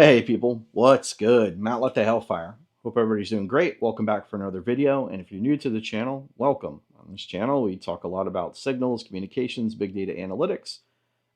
Hey people, what's good? Matt Let the Hellfire. Hope everybody's doing great. Welcome back for another video. And if you're new to the channel, welcome. On this channel, we talk a lot about signals, communications, big data analytics,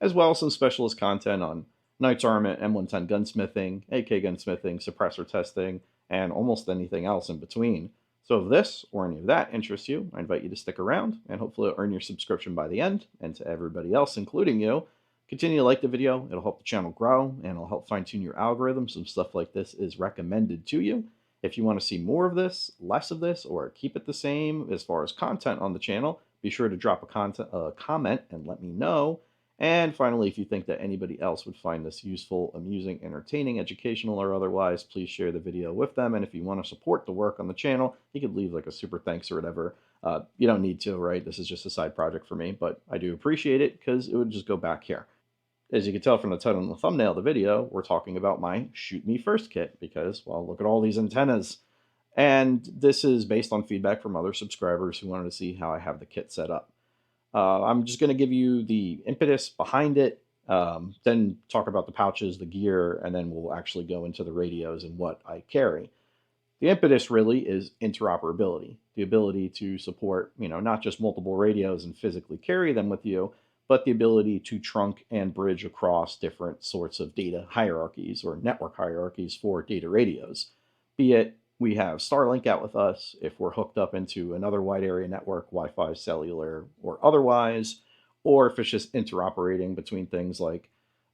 as well as some specialist content on Knight's Armament, M110 gunsmithing, AK gunsmithing, suppressor testing, and almost anything else in between. So if this or any of that interests you, I invite you to stick around and hopefully earn your subscription by the end. And to everybody else, including you, continue to like the video. It'll help the channel grow and it'll help fine tune your algorithm. Some stuff like this is recommended to you. If you want to see more of this, less of this, or keep it the same as far as content on the channel, be sure to drop a comment and let me know. And finally, if you think that anybody else would find this useful, amusing, entertaining, educational, or otherwise, please share the video with them. And if you want to support the work on the channel, you could leave like a super thanks or whatever. You don't need to, right? This is just a side project for me, but I do appreciate it because it would just go back here. As you can tell from the title and the thumbnail of the video, we're talking about my Shoot Me First kit because, well, look at all these antennas. And this is based on feedback from other subscribers who wanted to see how I have the kit set up. I'm just going to give you the impetus behind it, then talk about the pouches, the gear, and then we'll actually go into the radios and what I carry. The impetus really is interoperability, the ability to support, not just multiple radios and physically carry them with you, but the ability to trunk and bridge across different sorts of data hierarchies or network hierarchies for data radios. Be it we have Starlink out with us, if we're hooked up into another wide area network, Wi-Fi, cellular, or otherwise, or if it's just interoperating between things like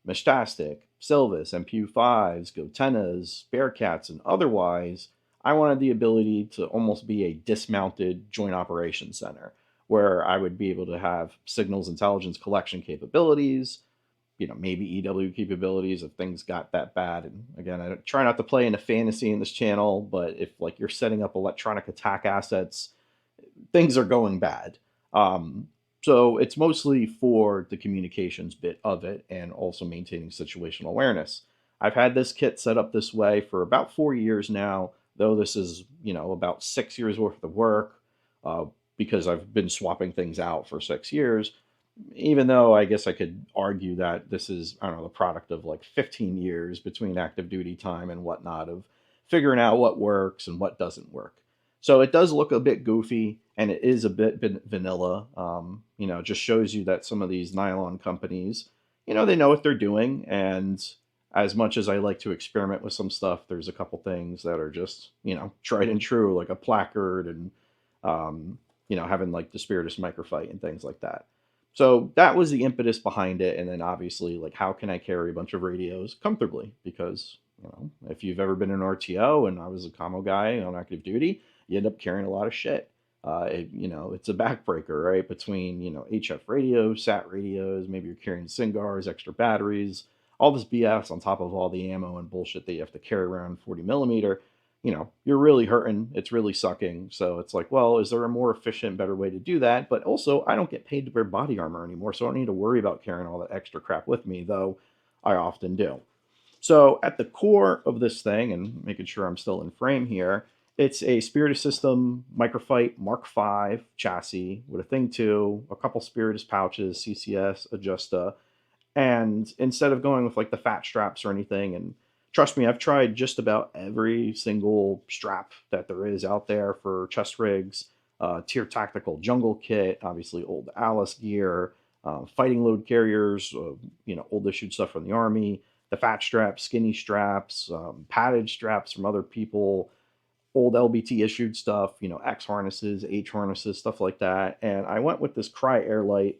Meshtastic, Silvus, MPU5s, Gotennas, Bearcats, and otherwise, I wanted the ability to almost be a dismounted joint operations center where I would be able to have signals intelligence collection capabilities, maybe EW capabilities if things got that bad. And again, I try not to play into fantasy in this channel, but if like you're setting up electronic attack assets, things are going bad. So it's mostly for the communications bit of it and also maintaining situational awareness. I've had this kit set up this way for about 4 years now, though this is, about 6 years worth of work because I've been swapping things out for 6 years. Even though I guess I could argue that this is, I don't know, the product of like 15 years between active duty time and whatnot of figuring out what works and what doesn't work. So it does look a bit goofy and it is a bit vanilla. It just shows you that some of these nylon companies, they know what they're doing. And as much as I like to experiment with some stuff, there's a couple things that are just, tried and true, like a placard and, having like the Spiritus microfight and things like that. So that was the impetus behind it. And then obviously, like, how can I carry a bunch of radios comfortably? Because, if you've ever been an RTO and I was a commo guy on active duty, you end up carrying a lot of shit. It's a backbreaker, right? Between, HF radios, SAT radios, maybe you're carrying SINGARs, extra batteries, all this BS on top of all the ammo and bullshit that you have to carry around 40 millimeter. You're really hurting. It's really sucking. So it's like, well, is there a more efficient, better way to do that? But also, I don't get paid to wear body armor anymore, so I don't need to worry about carrying all that extra crap with me, though I often do. So at the core of this thing, and making sure I'm still in frame here, it's a Spiritus System Microfight Mark V chassis with a Thing 2, a couple Spiritus pouches, CCS, Ajusta, and instead of going with like the fat straps or anything, and trust me, I've tried just about every single strap that there is out there for chest rigs, tier tactical jungle kit, obviously old Alice gear, fighting load carriers, old issued stuff from the Army, the fat straps, skinny straps, padded straps from other people, old LBT issued stuff, X harnesses, H harnesses, stuff like that. And I went with this Cry Airlight.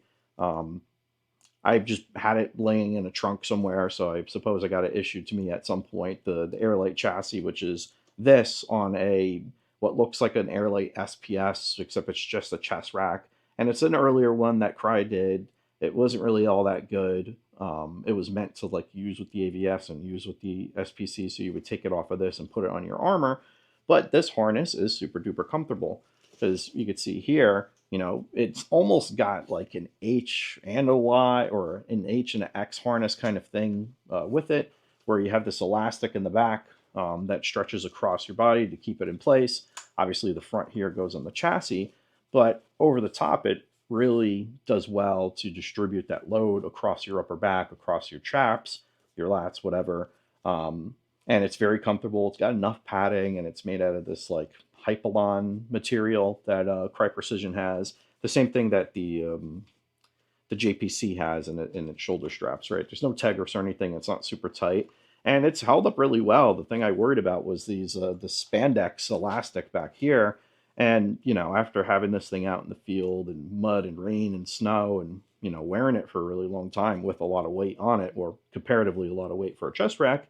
I just had it laying in a trunk somewhere, so I suppose I got it issued to me at some point. The Airlight chassis, which is this on a what looks like an Airlight SPS, except it's just a chest rack, and it's an earlier one that Cry did. It wasn't really all that good. It was meant to like use with the AVS and use with the SPC, so you would take it off of this and put it on your armor. But this harness is super duper comfortable because you could see here, it's almost got like an H and a Y or an H and an X harness kind of thing with it, where you have this elastic in the back that stretches across your body to keep it in place. Obviously, the front here goes on the chassis, but over the top, it really does well to distribute that load across your upper back, across your chaps, your lats, whatever. and it's very comfortable. It's got enough padding, and it's made out of this like Hypalon material that Cry Precision has. The same thing that the JPC has in its shoulder straps, right? There's no Tegris or anything. It's not super tight, and it's held up really well. The thing I worried about was these the spandex elastic back here, and after having this thing out in the field and mud and rain and snow and wearing it for a really long time with a lot of weight on it, or comparatively a lot of weight for a chest rack,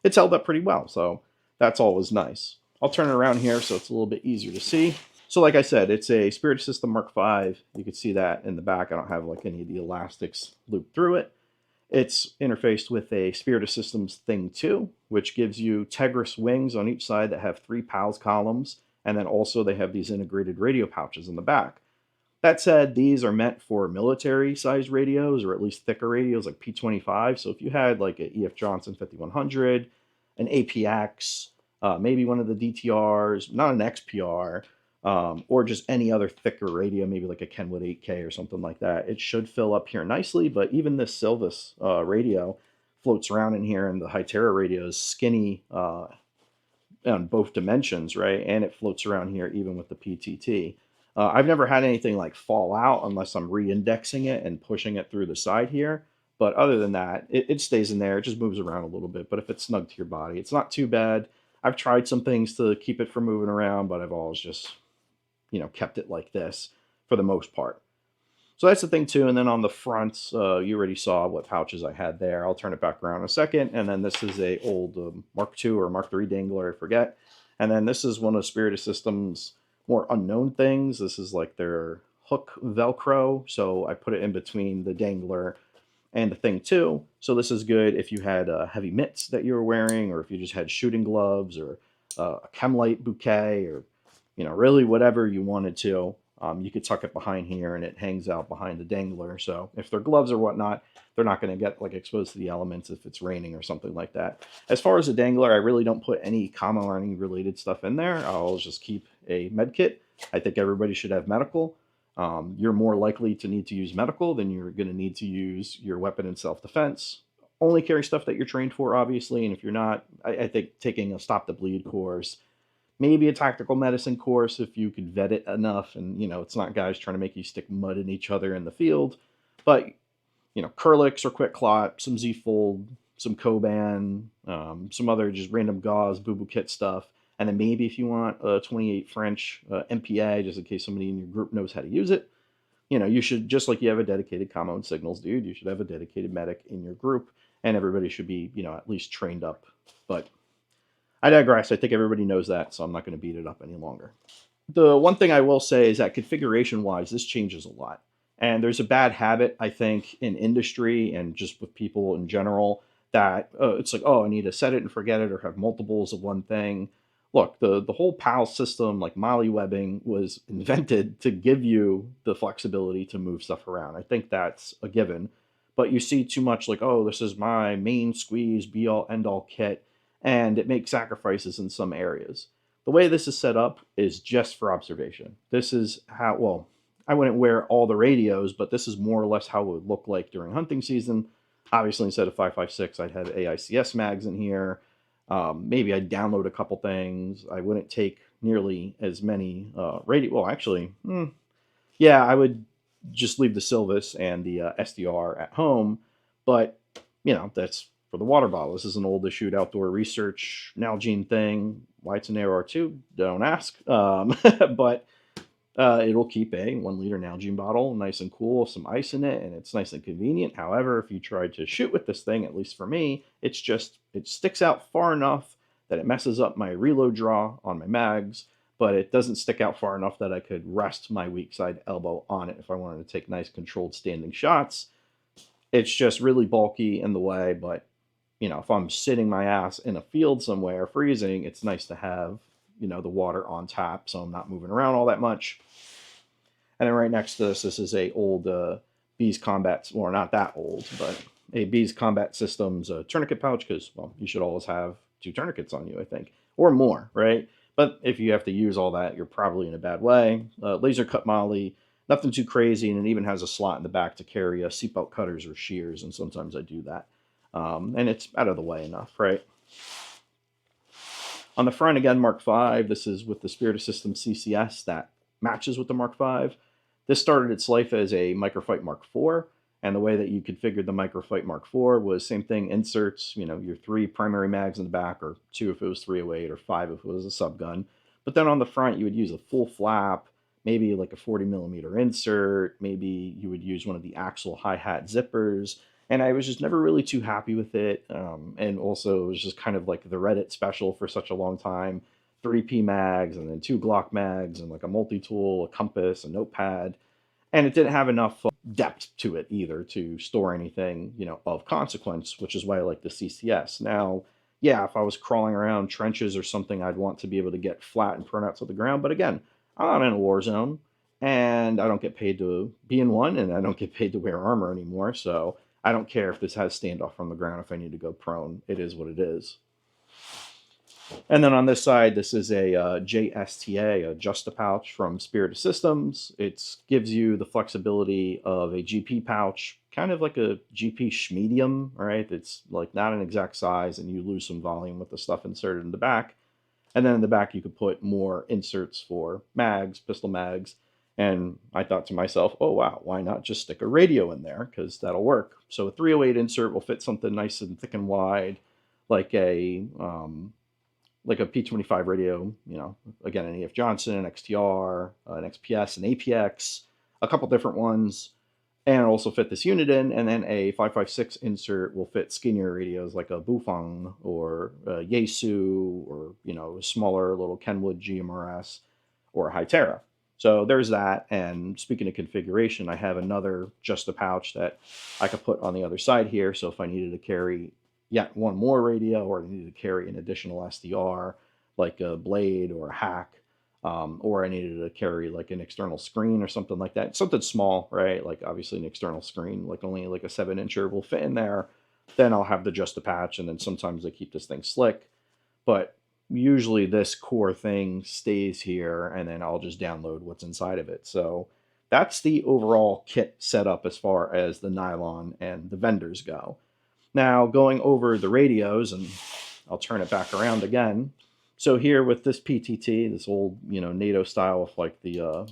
it's held up pretty well. So that's always nice. I'll turn it around here so it's a little bit easier to see. So like I said, it's a Spirit System Mark V. You can see that in the back. I don't have like any of the elastics looped through it. It's interfaced with a Spirit Systems Thing 2, which gives you Tegris wings on each side that have 3 PALS columns, and then also they have these integrated radio pouches in the back. That said, these are meant for military-sized radios, or at least thicker radios like P25. So if you had like an E.F. Johnson 5100, an APX, maybe one of the DTRs, not an XPR, or just any other thicker radio, maybe like a Kenwood 8K or something like that, it should fill up here nicely. But even this Silvus radio floats around in here, and the Hytera radio is skinny on both dimensions, right? And it floats around here even with the PTT. I've never had anything like fall out unless I'm re-indexing it and pushing it through the side here. But other than that, it stays in there. It just moves around a little bit. But if it's snug to your body, it's not too bad. I've tried some things to keep it from moving around, but I've always just, kept it like this for the most part. So that's the thing too. And then on the front, you already saw what pouches I had there. I'll turn it back around in a second. And then this is a old Mark II or Mark III dangler, I forget. And then this is one of Spirit Systems' more unknown things. This is like their hook Velcro. So I put it in between the dangler and the Thing 2. So this is good if you had heavy mitts that you were wearing, or if you just had shooting gloves, or a Chemlite bouquet, or really whatever you wanted to. You could tuck it behind here, and it hangs out behind the dangler. So if they're gloves or whatnot, they're not going to get like exposed to the elements if it's raining or something like that. As far as the dangler, I really don't put any commo or any related stuff in there. I'll just keep a med kit. I think everybody should have medical. You're more likely to need to use medical than you're going to need to use your weapon in self-defense. Only carry stuff that you're trained for, obviously. And if you're not, I think taking a stop the bleed course, maybe a tactical medicine course if you could vet it enough, and it's not guys trying to make you stick mud in each other in the field, but Curlix or Quick Clot, some Z-Fold, some Coban, some other just random gauze, boo-boo kit stuff, and then maybe if you want a 28 French MPA, just in case somebody in your group knows how to use it, you should, just like you have a dedicated commo and signals dude, you should have a dedicated medic in your group, and everybody should be at least trained up. But I digress. I think everybody knows that, so I'm not going to beat it up any longer. The one thing I will say is that configuration-wise, this changes a lot. And there's a bad habit, I think, in industry and just with people in general, that it's like, oh, I need to set it and forget it, or have multiples of one thing. Look, the whole PAL system, like Molly webbing, was invented to give you the flexibility to move stuff around. I think that's a given. But you see too much like, oh, this is my main squeeze, be-all, end-all kit, and it makes sacrifices in some areas. The way this is set up is just for observation. This is how, well, I wouldn't wear all the radios, but this is more or less how it would look like during hunting season. Obviously, instead of 5.56, I'd have AICS mags in here. Maybe I'd download a couple things. I wouldn't take nearly as many radio. Well, actually, yeah, I would just leave the Silvus and the SDR at home. But, that's for the water bottle. This is an old issued outdoor research Nalgene thing. Why it's an AR2, don't ask. But it'll keep a 1 liter Nalgene bottle nice and cool with some ice in it, and it's nice and convenient. However, if you try to shoot with this thing, at least for me, it sticks out far enough that it messes up my reload draw on my mags, but it doesn't stick out far enough that I could rest my weak side elbow on it if I wanted to take nice controlled standing shots. It's just really bulky in the way, but if I'm sitting my ass in a field somewhere freezing, it's nice to have, the water on tap, so I'm not moving around all that much. And then right next to this is a old Bees Combat, well, not that old, but a Bees Combat Systems tourniquet pouch, because, well, you should always have 2 tourniquets on you, I think, or more, right? But if you have to use all that, you're probably in a bad way. Laser cut molly, nothing too crazy, and it even has a slot in the back to carry seatbelt cutters or shears, and sometimes I do that. And it's out of the way enough, right? On the front, again, Mark V. This is with the Spirit System CCS that matches with the Mark V. This started its life as a Microfight Mark IV, and the way that you configured the Microfight Mark IV was same thing, inserts, your 3 primary mags in the back, or 2 if it was 308, or 5 if it was a subgun. But then on the front, you would use a full flap, maybe like a 40 millimeter insert, maybe you would use one of the Axle hi-hat zippers, and I was just never really too happy with it. And also, it was just kind of like the Reddit special for such a long time. 3P mags, and then 2 Glock mags, and like a multi-tool, a compass, a notepad. And it didn't have enough depth to it either to store anything, of consequence, which is why I like the CCS. Now, yeah, if I was crawling around trenches or something, I'd want to be able to get flat and prone out to the ground. But again, I'm not in a war zone, and I don't get paid to be in one, and I don't get paid to wear armor anymore. So I don't care if this has standoff from the ground. If I need to go prone, it is what it is. And then on this side, this is a JSTA, a Just-A-Pouch from Spirit Systems. It gives you the flexibility of a GP pouch, kind of like a GP medium, right? It's like not an exact size, and you lose some volume with the stuff inserted in the back. And then in the back, you could put more inserts for mags, pistol mags. And I thought to myself, oh, wow, why not just stick a radio in there? Because that'll work. So a 308 insert will fit something nice and thick and wide, like a P25 radio, again, an EF Johnson, an XTR, an XPS, an APX, a couple different ones, and also fit this unit in. And then a 556 insert will fit skinnier radios like a Bufang or a Yaesu, or, a smaller little Kenwood GMRS or a Hytera. So there's that. And speaking of configuration, I have another Just-A-Pouch that I could put on the other side here. So if I needed to carry yet one more radio, or I needed to carry an additional SDR, like a Blade or a Hack, or I needed to carry like an external screen or something like that, something small, right? Like obviously an external screen, like only like a 7-incher will fit in there. Then I'll have the Just-A-Patch, and then sometimes I keep this thing slick. But usually this core thing stays here, and then I'll just download what's inside of it. So that's the overall kit setup as far as the nylon and the vendors go. Now, going over the radios, and I'll turn it back around again. So here with this PTT, this old, NATO style with like the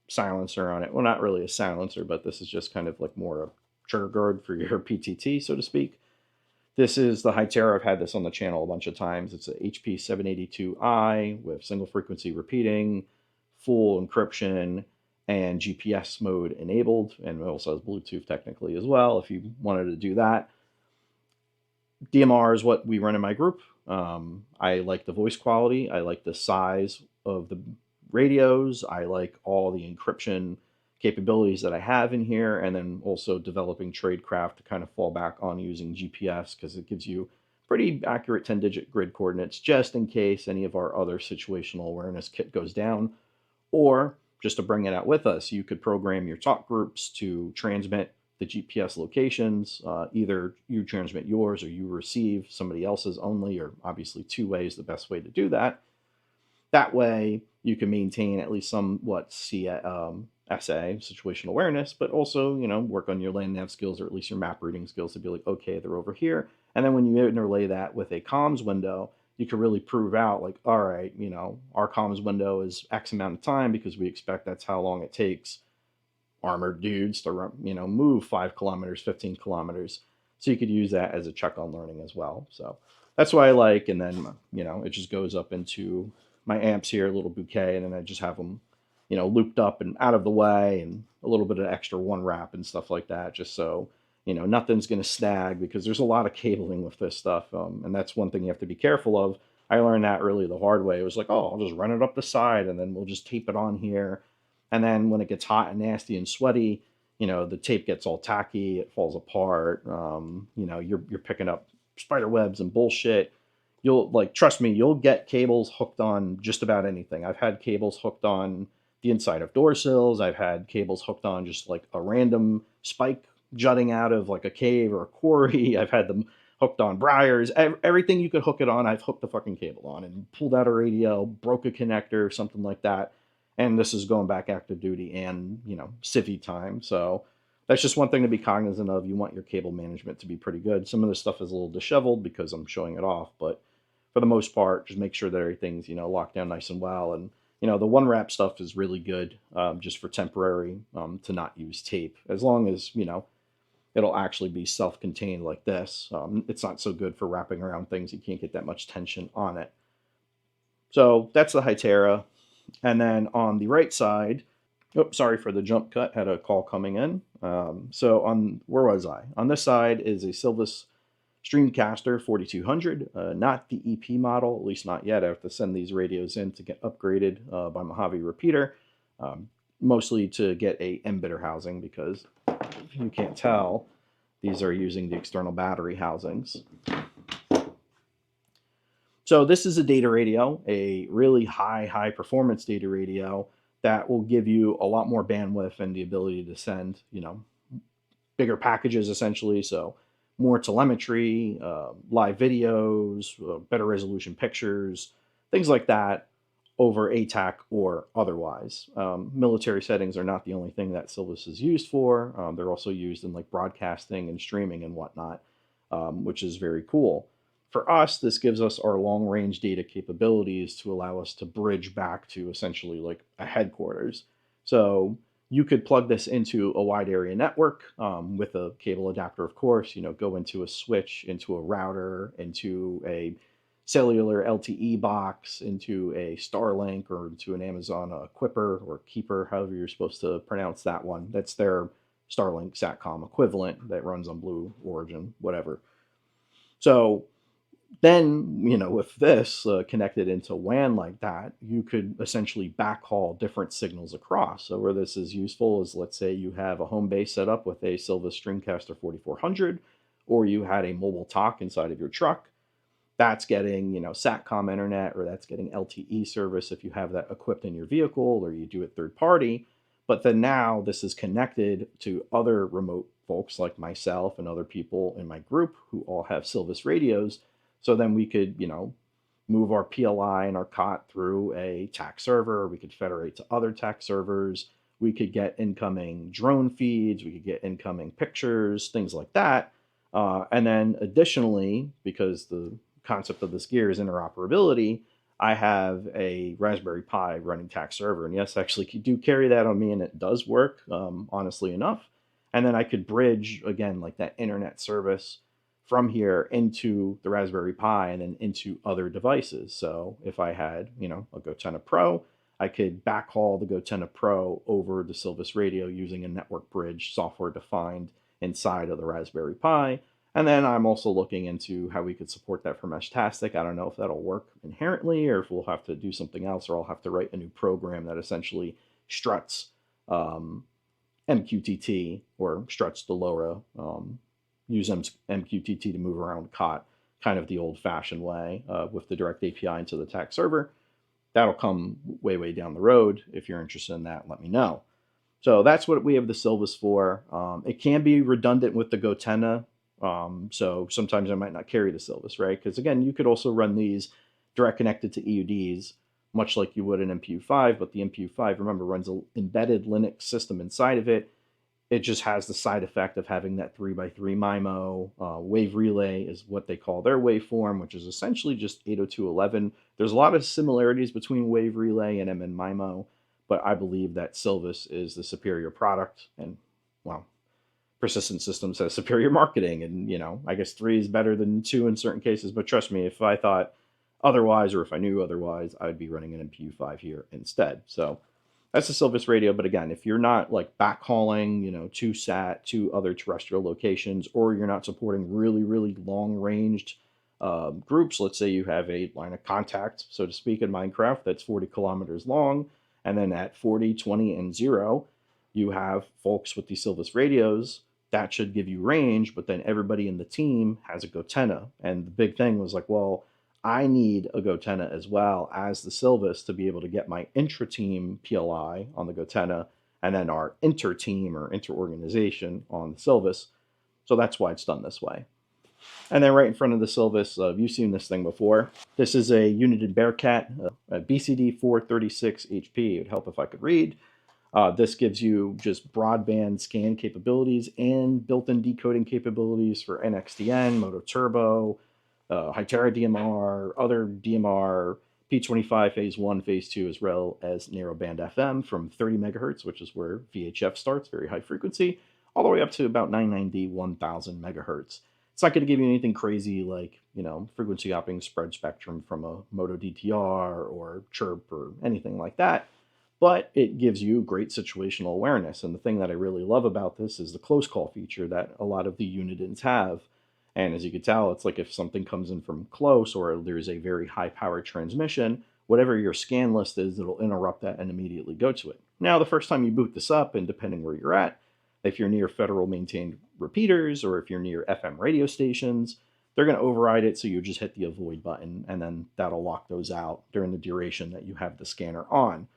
silencer on it. Well, not really a silencer, but this is just kind of like more a trigger guard for your PTT, so to speak. This is the Hytera. I've had this on the channel a bunch of times. It's a HP 782i with single frequency repeating, full encryption, and GPS mode enabled, and it also has Bluetooth technically as well if you wanted to do that. DMR is what we run in my group. I like the voice quality. I like the size of the radios. I like all the encryption capabilities that I have in here, and then also developing tradecraft to kind of fall back on using GPS, because it gives you pretty accurate 10-digit grid coordinates just in case any of our other situational awareness kit goes down. Or just to bring it out with us, you could program your talk groups to transmit the GPS locations. Either you transmit yours or you receive somebody else's only, or obviously 2 ways the best way to do that. That way you can maintain at least somewhat SA, situational awareness, but also, work on your land nav skills, or at least your map reading skills, to be like, okay, they're over here. And then when you interlay that with a comms window, you can really prove out like, all right, our comms window is X amount of time because we expect that's how long it takes armored dudes to, move 5 kilometers, 15 kilometers. So you could use that as a check on learning as well. So that's what I like. And then, it just goes up into my amps here, a little bouquet, and then I just have them, looped up and out of the way, and a little bit of extra one wrap and stuff like that, just so, nothing's going to snag, because there's a lot of cabling with this stuff. And that's one thing you have to be careful of. I learned that really the hard way. It was like, oh, I'll just run it up the side, and then we'll just tape it on here. And then when it gets hot and nasty and sweaty, the tape gets all tacky, it falls apart. You're picking up spider webs and bullshit. Trust me, you'll get cables hooked on just about anything. I've had cables hooked on the inside of door sills. I've had cables hooked on just like a random spike jutting out of like a cave or a quarry. I've had them hooked on briars. Everything you could hook it on, I've hooked the fucking cable on, and pulled out a radio, broke a connector, something like that. And this is going back active duty and, civvy time. So that's just one thing to be cognizant of. You want your cable management to be pretty good. Some of this stuff is a little disheveled because I'm showing it off, but for the most part, just make sure that everything's, locked down nice and well. And, the one wrap stuff is really good, just for temporary, to not use tape, as long as, it'll actually be self-contained like this. It's not so good for wrapping around things. You can't get that much tension on it. So that's the Hytera. And then on the right side, oh, sorry for the jump cut, had a call coming in. So where was I? On this side is a Silvus Streamcaster 4200, not the EP model, at least not yet. I have to send these radios in to get upgraded by Mojave Repeater, mostly to get a emitter housing, because if you can't tell, these are using the external battery housings. So this is a data radio, a really high performance data radio that will give you a lot more bandwidth and the ability to send, bigger packages essentially. So more telemetry, live videos, better resolution pictures, things like that over ATAC or otherwise. Military settings are not the only thing that Silvus is used for. They're also used in like broadcasting and streaming and whatnot, which is very cool. For us, this gives us our long-range data capabilities to allow us to bridge back to essentially like a headquarters. So you could plug this into a wide area network with a cable adapter, of course, go into a switch, into a router, into a cellular LTE box, into a Starlink, or into an Amazon Quipper or Keeper, however you're supposed to pronounce that one. That's their Starlink Satcom equivalent that runs on Blue Origin, whatever. So then, with this connected into WAN like that, you could essentially backhaul different signals across. So where this is useful is, let's say you have a home base set up with a Silvus Streamcaster 4400, or you had a mobile talk inside of your truck. That's getting, Satcom internet, or that's getting LTE service if you have that equipped in your vehicle, or you do it third party. But then now this is connected to other remote folks like myself and other people in my group who all have Silvus radios. So then we could, move our PLI and our COT through a TAC server. We could federate to other TAC servers. We could get incoming drone feeds. We could get incoming pictures, things like that. And then additionally, because the concept of this gear is interoperability, I have a Raspberry Pi running TAC server. And yes, actually, you do carry that on me, and it does work, honestly enough. And then I could bridge, again, like that internet service from here into the Raspberry Pi and then into other devices. So if I had, a GoTenna Pro, I could backhaul the GoTenna Pro over the Silvus radio using a network bridge software defined inside of the Raspberry Pi. And then I'm also looking into how we could support that for Meshtastic. I don't know if that'll work inherently, or if we'll have to do something else, or I'll have to write a new program that essentially struts MQTT, or struts the LoRa, use MQTT to move around COT, kind of the old-fashioned way, with the direct API into the TAC server. That'll come way down the road. If you're interested in that, let me know. So that's what we have the Silvus for. It can be redundant with the GoTenna. So sometimes I might not carry the Silvus, right? Because again, you could also run these direct connected to EUDs, much like you would an MPU5, but the MPU5, remember, runs an embedded Linux system inside of it. It just has the side effect of having that 3x3 MIMO. Wave relay is what they call their waveform, which is essentially just 802.11. There's a lot of similarities between wave relay and MN MIMO, but I believe that Silvus is the superior product, and, well, Persistent Systems has superior marketing, and, I guess 3 is better than 2 in certain cases, but trust me, if I thought otherwise, or if I knew otherwise, I'd be running an MPU5 here instead. So that's a Silvus radio. But again, if you're not like backhauling, to SAT, to other terrestrial locations, or you're not supporting really long-ranged groups, let's say you have a line of contact, so to speak, in Minecraft that's 40 kilometers long, and then at 40, 20, and 0, you have folks with these Silvus radios. That should give you range, but then everybody in the team has a GoTenna. And the big thing was like, well, I need a GoTenna as well as the Silvus to be able to get my intra-team PLI on the GoTenna, and then our inter-team or inter-organization on the Silvus. So that's why it's done this way. And then right in front of the Silvus, you've seen this thing before. This is a United Bearcat, a BCD 436 HP. It would help if I could read. This gives you just broadband scan capabilities and built-in decoding capabilities for NXDN, Moto Turbo, Hytera DMR, other DMR, P25 phase 1, phase 2, as well as narrowband FM from 30 megahertz, which is where VHF starts, very high frequency, all the way up to about 990, 1000 megahertz. It's not going to give you anything crazy like, frequency hopping spread spectrum from a Moto DTR or Chirp or anything like that, but it gives you great situational awareness. And the thing that I really love about this is the close call feature that a lot of the unidents have. And as you can tell, it's like if something comes in from close or there's a very high power transmission, whatever your scan list is, it'll interrupt that and immediately go to it. Now, the first time you boot this up, and depending where you're at, if you're near federal maintained repeaters or if you're near FM radio stations, they're going to override it. So you just hit the avoid button and then that'll lock those out during the duration that you have the scanner on.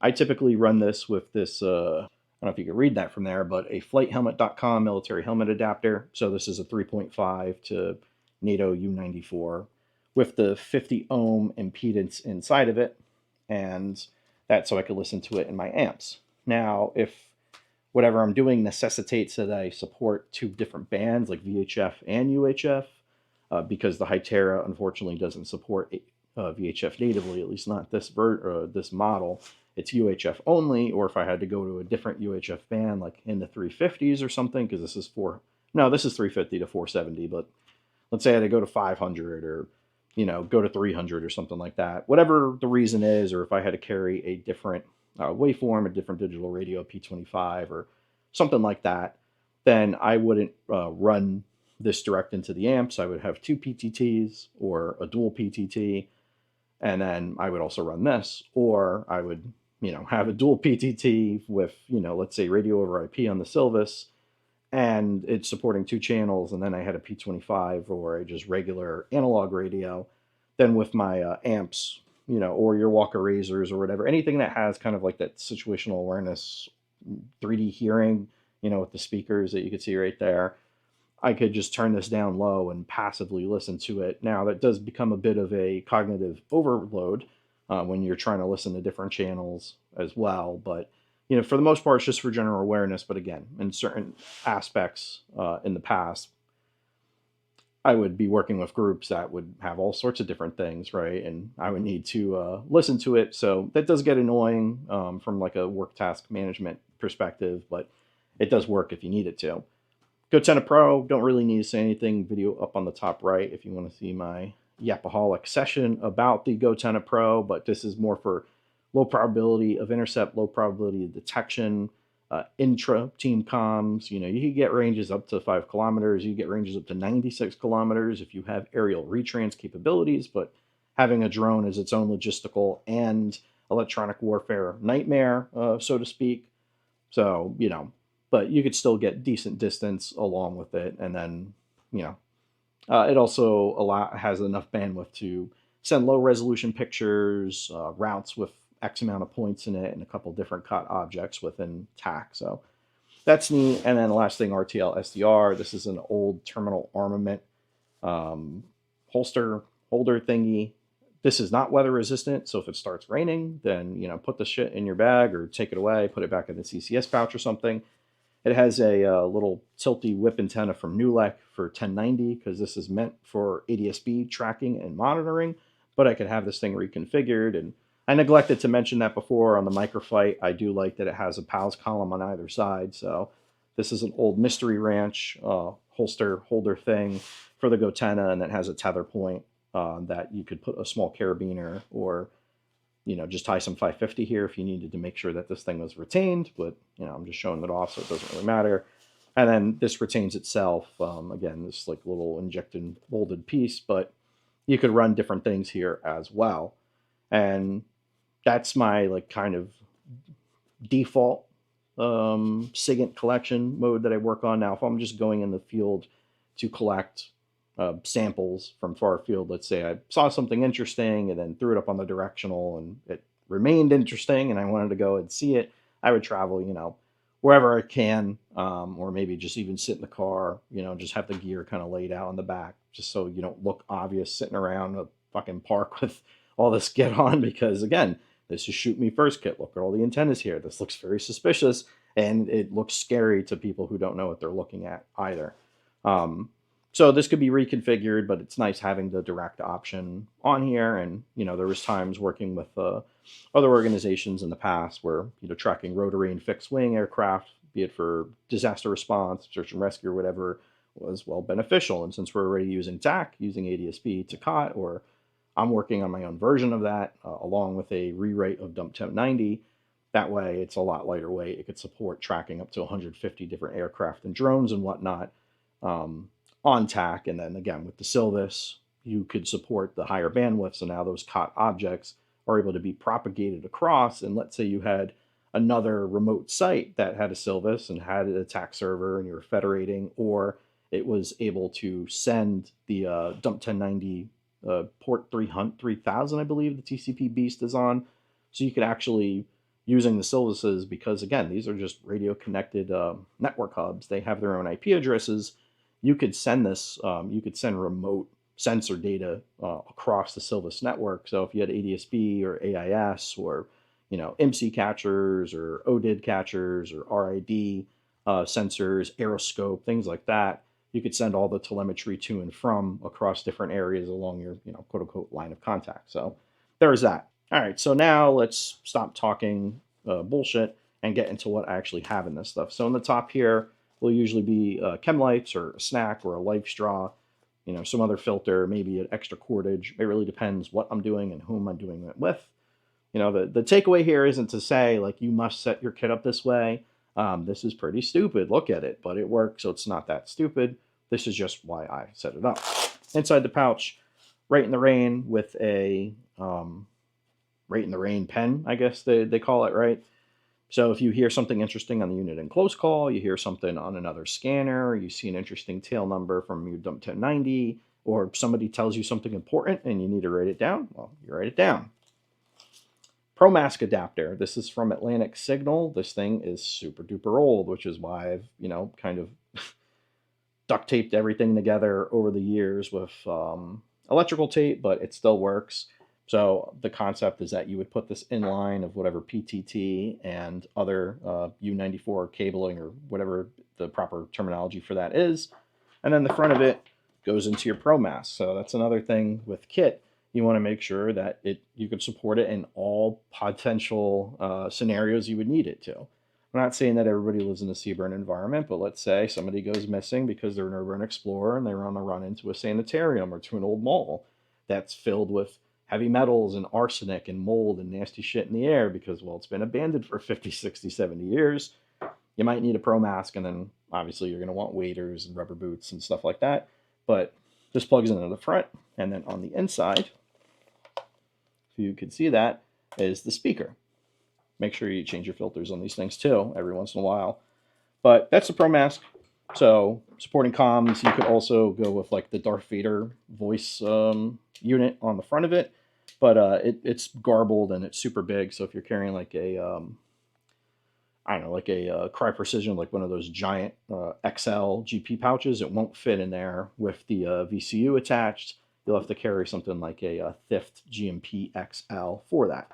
I typically run this with this, I don't know if you can read that from there, but a flighthelmet.com military helmet adapter. So this is a 3.5 to NATO U94 with the 50 ohm impedance inside of it. And that's so I could listen to it in my amps. Now, if whatever I'm doing necessitates that I support two different bands like VHF and UHF, because the Hytera unfortunately doesn't support VHF natively, at least not this model. It's UHF only, or if I had to go to a different UHF band, like in the 350s or something, because this is 350 to 470, but let's say I had to go to 500 or, go to 300 or something like that. Whatever the reason is, or if I had to carry a different waveform, a different digital radio, P25 or something like that, then I wouldn't run this direct into the amps. I would have two PTTs or a dual PTT, and then I would also run this, or I would, have a dual PTT with, let's say radio over IP on the Silvis, and it's supporting two channels, and then I had a P25 or a just regular analog radio. Then with my amps, or your Walker Razors or whatever, anything that has kind of like that situational awareness, 3D hearing, with the speakers that you can see right there, I could just turn this down low and passively listen to it. Now, that does become a bit of a cognitive overload when you're trying to listen to different channels as well. But, for the most part, it's just for general awareness. But again, in certain aspects in the past, I would be working with groups that would have all sorts of different things, right? And I would need to listen to it. So that does get annoying from like a work task management perspective, but it does work if you need it to. GoTenna Pro, don't really need to say anything. Video up on the top right if you want to see my Yapaholic session about the GoTenna Pro, but this is more for low probability of intercept, low probability of detection, intra-team comms. You can get ranges up to 5 kilometers. You get ranges up to 96 kilometers if you have aerial retrans capabilities, but having a drone is its own logistical and electronic warfare nightmare, so to speak. So, but you could still get decent distance along with it. And then, it also has enough bandwidth to send low resolution pictures, routes with X amount of points in it, and a couple different COT objects within TAC. So that's neat. And then the last thing, RTL SDR. This is an old terminal armament holster holder thingy. This is not weather resistant, so if it starts raining, then put the shit in your bag or take it away, put it back in the CCS pouch or something. It has a little tilty whip antenna from Newlec for 1090 because this is meant for ADS-B tracking and monitoring, but I could have this thing reconfigured. And I neglected to mention that before on the Microfight. I do like that it has a PALS column on either side. So this is an old Mystery Ranch holster holder thing for the GoTenna, and it has a tether point that you could put a small carabiner or just tie some 550 here if you needed to make sure that this thing was retained, but I'm just showing it off, so it doesn't really matter. And then this retains itself. Again, this like little injected molded piece, but you could run different things here as well. And that's my like kind of default SIGINT collection mode that I work on. Now, if I'm just going in the field to collect samples from far field, let's say I saw something interesting and then threw it up on the directional and it remained interesting and I wanted to go and see it, I would travel, wherever I can, or maybe just even sit in the car, just have the gear kind of laid out in the back just so you don't look obvious sitting around a fucking park with all this kit on, because again, this is shoot me first kit. Look at all the antennas here. This looks very suspicious and it looks scary to people who don't know what they're looking at either. So this could be reconfigured, but it's nice having the direct option on here. And, there was times working with other organizations in the past where, tracking rotary and fixed wing aircraft, be it for disaster response, search and rescue, or whatever, was well beneficial. And since we're already using TAC, using ADSB to COT, or I'm working on my own version of that, along with a rewrite of dump 1090. That way, it's a lot lighter weight. It could support tracking up to 150 different aircraft and drones and whatnot on TAC. And then again, with the Silvis, you could support the higher bandwidth. So now those COT objects are able to be propagated across. And let's say you had another remote site that had a Silvis and had an TAC server and you were federating, or it was able to send the dump 1090 port 3000, I believe the TCP Beast is on. So you could actually, using the Silvises, because again, these are just radio connected network hubs. They have their own IP addresses. You could send this, you could send remote sensor data across the Silvis network. So if you had ADSB or AIS or, IMSI catchers or ODID catchers or RID sensors, aeroscope, things like that, you could send all the telemetry to and from across different areas along your, quote unquote, line of contact. So there's that. All right, so now let's stop talking bullshit and get into what I actually have in this stuff. So in the top here will usually be chem lights or a snack or a life straw, some other filter, maybe an extra cordage. It really depends what I'm doing and whom I'm doing it with. The takeaway here isn't to say like you must set your kit up this way. This is pretty stupid. Look at it, but it works, so it's not that stupid. This is just why I set it up. Inside the pouch, Right in the Rain with a Right in the Rain pen, I guess they call it, right? So if you hear something interesting on the unit in close call, you hear something on another scanner, you see an interesting tail number from your dump 1090, or somebody tells you something important and you need to write it down, well, you write it down. ProMask adapter. This is from Atlantic Signal. This thing is super duper old, which is why I've, kind of duct taped everything together over the years with electrical tape, but it still works. So the concept is that you would put this in line of whatever PTT and other U94 cabling or whatever the proper terminology for that is. And then the front of it goes into your ProMask. So that's another thing with kit. You want to make sure that you could support it in all potential scenarios you would need it to. I'm not saying that everybody lives in a CBRN environment, but let's say somebody goes missing because they're an urban explorer and they're on a run into a sanitarium or to an old mall that's filled with heavy metals and arsenic and mold and nasty shit in the air because, well, it's been abandoned for 50, 60, 70 years. You might need a ProMask, and then obviously you're going to want waders and rubber boots and stuff like that. But this plugs into the front, and then on the inside, if you can see that, is the speaker. Make sure you change your filters on these things too every once in a while. But that's the ProMask. So supporting comms, you could also go with like the Darth Vader voice unit on the front of it. But it's garbled and it's super big. So if you're carrying like a, I don't know, like a Cry Precision, like one of those giant XL GP pouches, it won't fit in there with the VCU attached. You'll have to carry something like a Thift GMP XL for that.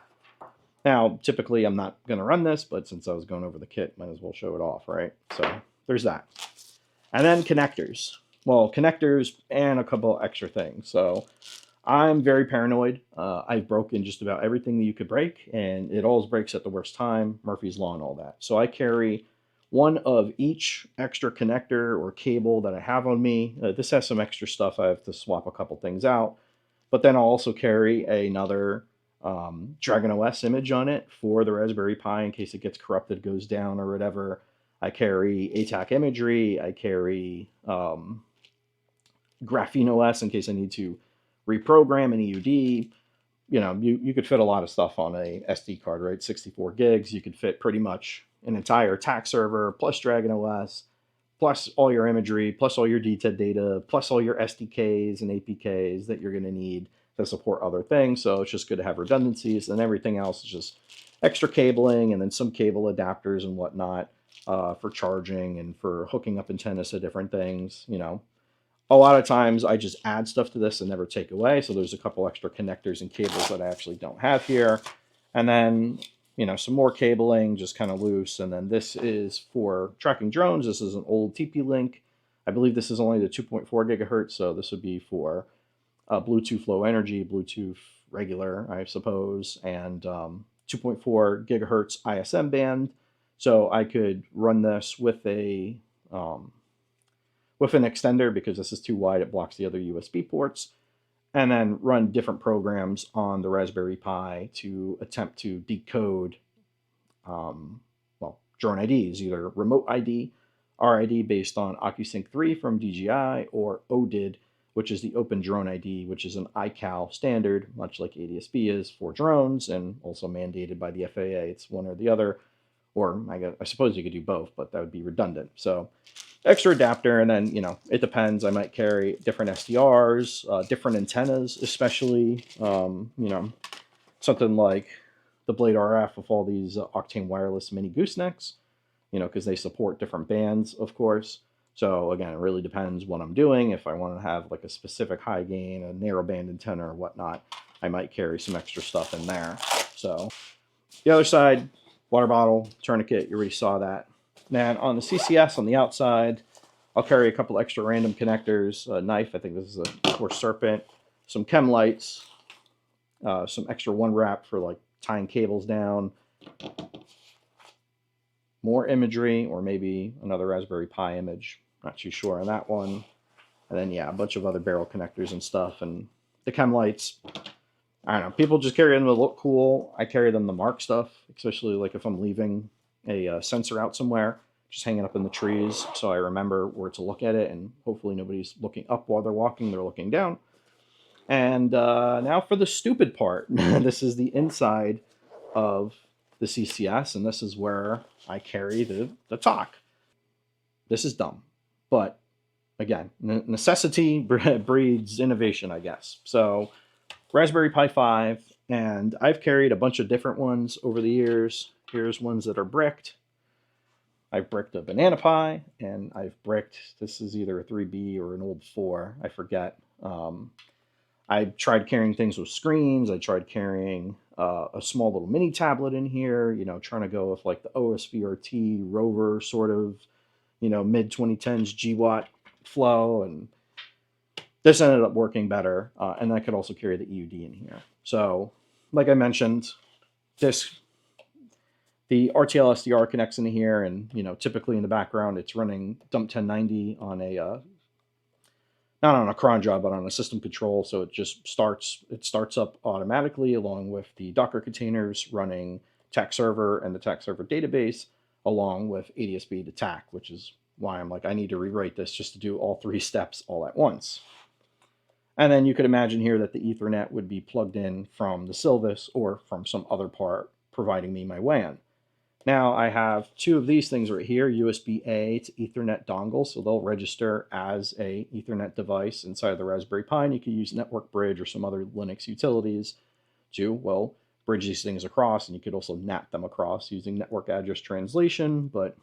Now, typically I'm not going to run this, but since I was going over the kit, might as well show it off, right? So there's that. And then connectors. Well, connectors and a couple extra things. So I'm very paranoid. I've broken just about everything that you could break, and it always breaks at the worst time, Murphy's Law and all that. So I carry one of each extra connector or cable that I have on me. This has some extra stuff. I have to swap a couple things out. But then I'll also carry another Dragon OS image on it for the Raspberry Pi in case it gets corrupted, goes down, or whatever. I carry ATAC imagery. I carry Graphene OS in case I need to reprogram an EUD. You could fit a lot of stuff on a SD card, right? 64 gigs. You could fit pretty much an entire TAC server plus Dragon OS, plus all your imagery, plus all your DTED data, plus all your SDKs and APKs that you're going to need to support other things. So it's just good to have redundancies, and everything else is just extra cabling and then some cable adapters and whatnot for charging and for hooking up antennas to different things. A lot of times I just add stuff to this and never take away. So there's a couple extra connectors and cables that I actually don't have here. And then, some more cabling, just kind of loose. And then this is for tracking drones. This is an old TP-Link. I believe this is only the 2.4 gigahertz, so this would be for Bluetooth Low Energy, Bluetooth regular, I suppose, and 2.4 gigahertz ISM band. So I could run this um, with an extender because this is too wide; it blocks the other USB ports, and then run different programs on the Raspberry Pi to attempt to decode, um, drone IDs, either remote ID, RID based on OcuSync 3 from DJI, or ODID, which is the Open Drone ID, which is an ICAO standard, much like ADSB is for drones and also mandated by the FAA. It's one or the other, or I suppose you could do both, but that would be redundant. So extra adapter, and then it depends. I might carry different SDRs, different antennas, especially something like the Blade RF with all these Octane wireless mini goosenecks, because they support different bands, of course. So again, it really depends what I'm doing. If I want to have like a specific high gain, a narrow band antenna or whatnot, I might carry some extra stuff in there. So the other side, water bottle, tourniquet, you already saw that. Then on the CCS on the outside, I'll carry a couple extra random connectors, a knife, I think this is a Core Serpent, some chem lights, some extra one wrap for like tying cables down, more imagery, or maybe another Raspberry Pi image. Not too sure on that one. And then, yeah, a bunch of other barrel connectors and stuff. And the chem lights, I don't know. People just carry them to look cool. I carry them to mark stuff, especially like if I'm leaving a sensor out somewhere, just hanging up in the trees, so I remember where to look at it, and hopefully nobody's looking up while they're walking, they're looking down. And now for the stupid part. This is the inside of the CCS, and this is where I carry the talk. This is dumb, but again, necessity breeds innovation, I guess. So Raspberry Pi 5, and I've carried a bunch of different ones over the years. Here's ones that are bricked. I've bricked a Banana Pi, and I've bricked, this is either a 3B or an old 4, I forget. I tried carrying things with screens. I tried carrying a small little mini tablet in here, trying to go with like the OSVRT Rover sort of, mid 2010s GWatt flow, and this ended up working better, and I could also carry the EUD in here. So, like I mentioned, the RTL SDR connects into here, and typically in the background it's running dump 1090 on a not on a cron job, but on a system control. So it just starts up automatically along with the Docker containers running TAC server and the TAC server database, along with ADSB to TAC, which is why I'm like, I need to rewrite this just to do all 3 steps all at once. And then you could imagine here that the Ethernet would be plugged in from the Silvus or from some other part providing me my WAN. Now I have 2 of these things right here, USB-A to Ethernet dongle, so they'll register as a Ethernet device inside of the Raspberry Pi, and you can use Network Bridge or some other Linux utilities to, well, bridge these things across, and you could also NAT them across using network address translation, but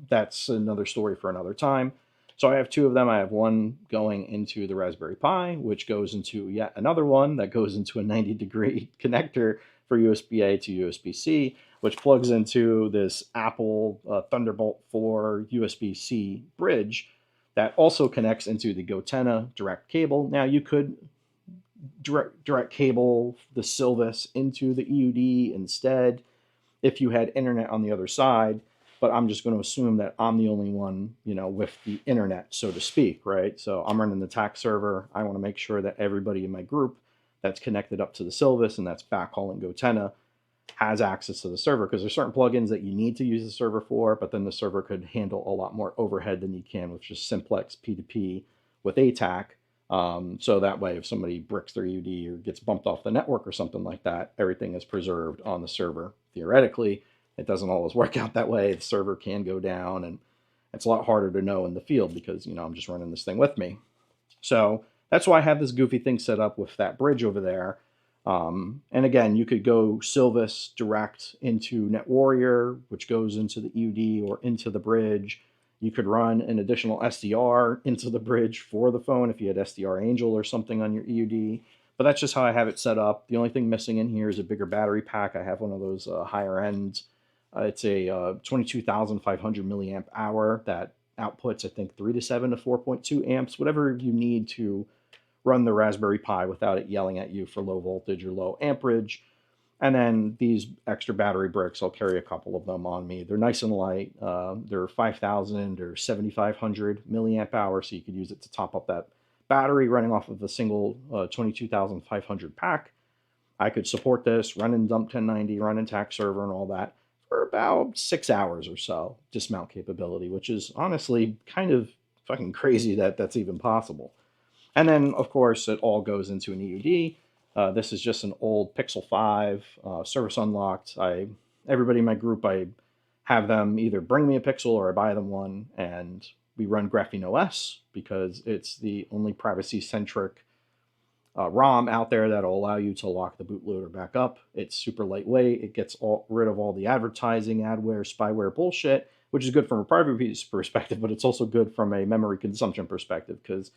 that's another story for another time. So I have 2 of them. I have one going into the Raspberry Pi, which goes into yet another one that goes into a 90-degree connector for USB-A to USB-C, which plugs into this Apple Thunderbolt 4 USB-C bridge that also connects into the Gotenna direct cable. Now you could direct cable the Silvus into the EUD instead if you had internet on the other side, but I'm just going to assume that I'm the only one, with the internet, so to speak, right? So I'm running the TAC server. I want to make sure that everybody in my group that's connected up to the Silvus and that's backhauling Gotenna has access to the server, because there's certain plugins that you need to use the server for, but then the server could handle a lot more overhead than you can with just simplex P2P with ATAC. So that way, if somebody bricks their EUD or gets bumped off the network or something like that, everything is preserved on the server. Theoretically, it doesn't always work out that way. The server can go down, and it's a lot harder to know in the field because, I'm just running this thing with me. So that's why I have this goofy thing set up with that bridge over there. And again, you could go Silvus direct into NetWarrior, which goes into the EUD or into the bridge. You could run an additional SDR into the bridge for the phone if you had SDR Angel or something on your EUD. But that's just how I have it set up. The only thing missing in here is a bigger battery pack. I have one of those higher end. It's a 22,500 milliamp hour that outputs, I think 3 to 7 to 4.2 amps, whatever you need to run the Raspberry Pi without it yelling at you for low voltage or low amperage. And then these extra battery bricks, I'll carry a couple of them on me. They're nice and light. They're 5,000 or 7,500 milliamp hours, so you could use it to top up that battery running off of a single 22,500 pack. I could support this, run in Dump 1090, run in TAC server and all that for about 6 hours or so, dismount capability, which is honestly kind of fucking crazy that that's even possible. And then, of course, it all goes into an EUD. This is just an old Pixel 5, service unlocked. Everybody in my group, I have them either bring me a Pixel or I buy them one, and we run Graphene OS because it's the only privacy-centric ROM out there that'll allow you to lock the bootloader back up. It's super lightweight. It gets rid of all the advertising, adware, spyware bullshit, which is good from a privacy perspective, but it's also good from a memory consumption perspective because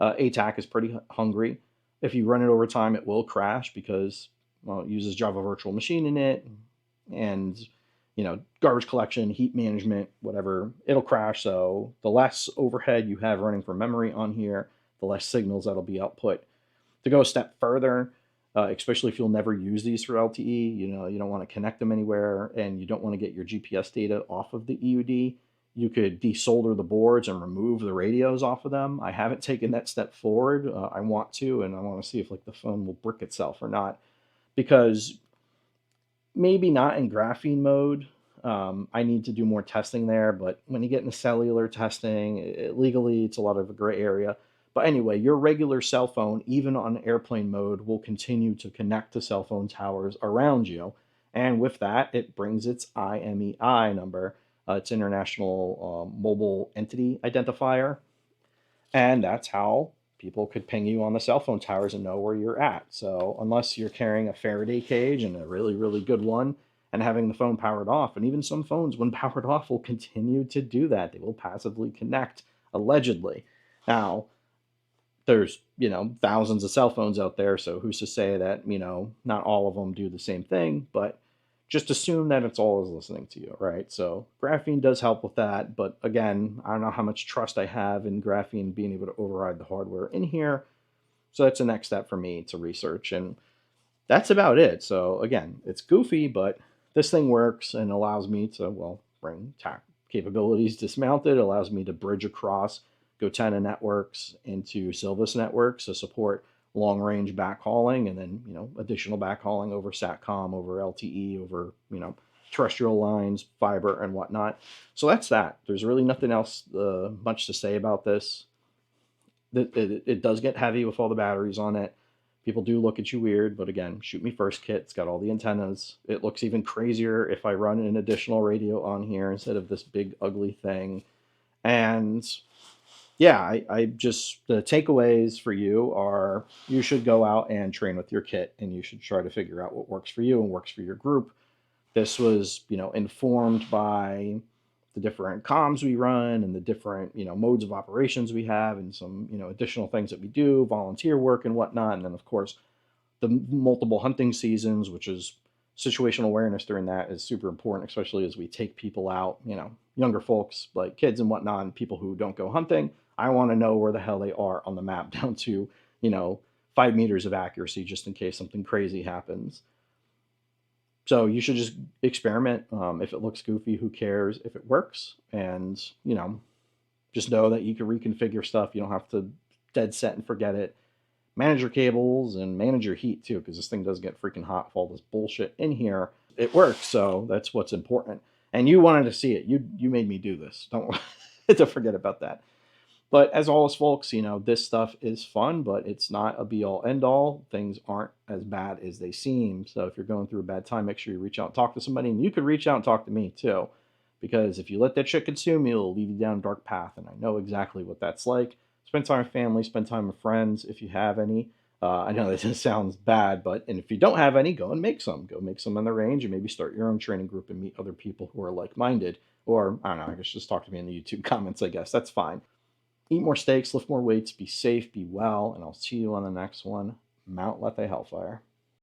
ATAC is pretty hungry. If you run it over time, it will crash because it uses Java Virtual Machine in it, and garbage collection, heat management, whatever, it'll crash. So the less overhead you have running for memory on here, the less signals that'll be output. To go a step further, especially if you'll never use these for LTE, you don't want to connect them anywhere, and you don't want to get your GPS data off of the EUD. You could desolder the boards and remove the radios off of them. I haven't taken that step forward. I want to, and I want to see if the phone will brick itself or not, because maybe not in graphene mode. I need to do more testing there, but when you get into cellular testing, legally, it's a lot of a gray area. But anyway, your regular cell phone, even on airplane mode, will continue to connect to cell phone towers around you. And with that, it brings its IMEI number. It's International Mobile Entity Identifier. And that's how people could ping you on the cell phone towers and know where you're at. So unless you're carrying a Faraday cage, and a really, really good one, and having the phone powered off, and even some phones, when powered off, will continue to do that. They will passively connect, allegedly. Now, there's thousands of cell phones out there, so who's to say that not all of them do the same thing, but just assume that it's always listening to you, right? So graphene does help with that, but again, I don't know how much trust I have in graphene being able to override the hardware in here. So that's the next step for me to research, and that's about it. So again, it's goofy, but this thing works and allows me to, bring TAC capabilities dismounted, allows me to bridge across Gotenna networks into Silvus networks to support long-range backhauling, and then additional backhauling over SATCOM, over LTE, over terrestrial lines, fiber, and whatnot. So that's that. There's really nothing else much to say about this. It does get heavy with all the batteries on it. People do look at you weird, but again, shoot me first kit. It's got all the antennas. It looks even crazier if I run an additional radio on here instead of this big ugly thing. And yeah, I just, the takeaways for you are you should go out and train with your kit, and you should try to figure out what works for you and works for your group. This was, informed by the different comms we run and the different, modes of operations we have, and some, additional things that we do, volunteer work and whatnot. And then, of course, the multiple hunting seasons, which is situational awareness during that is super important, especially as we take people out, younger folks like kids and whatnot, and people who don't go hunting. I want to know where the hell they are on the map down to, 5 meters of accuracy, just in case something crazy happens. So you should just experiment. If it looks goofy, who cares? If it works, and, just know that you can reconfigure stuff. You don't have to dead set and forget it. Manage your cables and manage your heat too, because this thing does get freaking hot with all this bullshit in here. It works, so that's what's important. And you wanted to see it. You made me do this. Don't forget about that. But as always, folks, this stuff is fun, but it's not a be-all, end-all. Things aren't as bad as they seem. So if you're going through a bad time, make sure you reach out and talk to somebody. And you could reach out and talk to me, too. Because if you let that shit consume you, it'll lead you down a dark path. And I know exactly what that's like. Spend time with family, spend time with friends, if you have any. I know that sounds bad, and if you don't have any, go and make some. Go make some on the range, and maybe start your own training group and meet other people who are like-minded. Or, I don't know, I guess just talk to me in the YouTube comments, I guess. That's fine. Eat more steaks, lift more weights, be safe, be well, and I'll see you on the next one. Mount Lethe Hellfire.